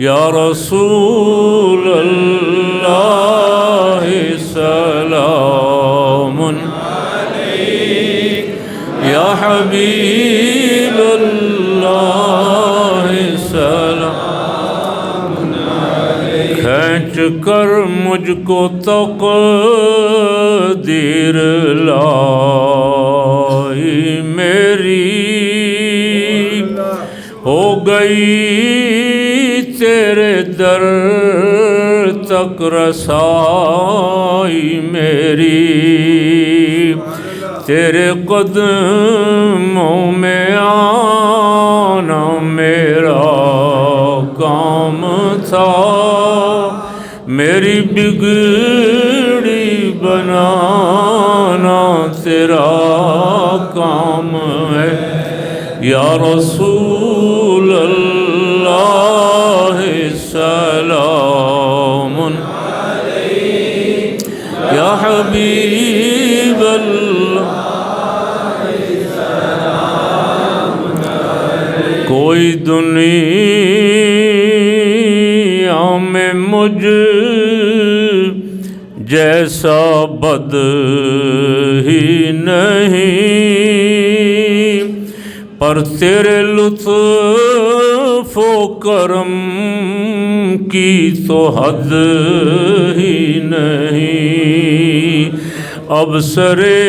یا رسول اللہ سلام علیک، یا حبیب اللہ سلام علیک۔ کھینچ کر مجھ کو تقدیر لائی میری، ہو گئی تیرے در تک رسائی میری، تیرے قدموں میں آنا میرا کام تھا، میری بگڑی بنانا تیرا کام ہے۔ یا رسول اللہ سلام علیک، یا حبیب اللہ سلام علیک۔ کوئی دنیا میں مجھ جیسا بد ہی نہیں، پر تیرے لطف و کرم کی تو حد ہی نہیں۔ اب سرے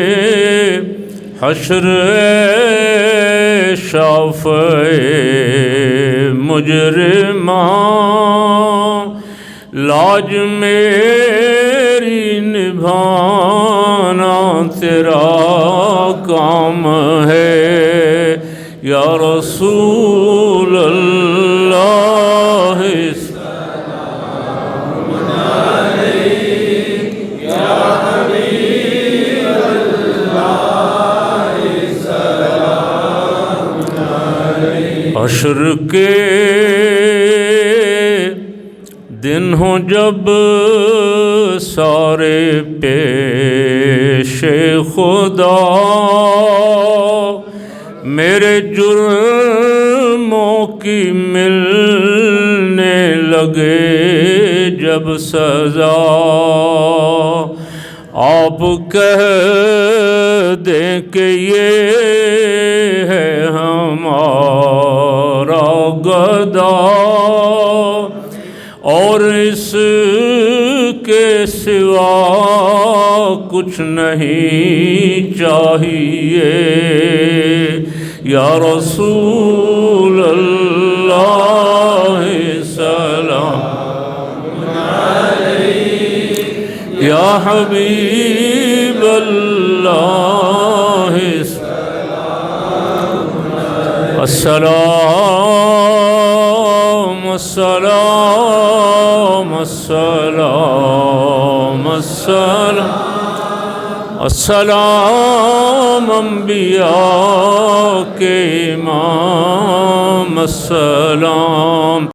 حشر اے شافع مجرمان، لاج میری نبھانا تیرا کام ہے۔ یا رسول اللہ سلام علیک، یا حبیب اللہ سلام علیک۔ حشر کے دن ہوں جب سارے پیش خدا، میرے جرموں کی ملنے لگے جب سزا، آپ کہہ دیں کہ یہ ہے ہمارا گدا، اور اس کے سوا کچھ نہیں چاہیے۔ یا رسول اللہ سلام علیک، یا حبیب اللہ سلام علیک۔ السلام السلام السلام السلام السلام انبیاء کے امام، السلام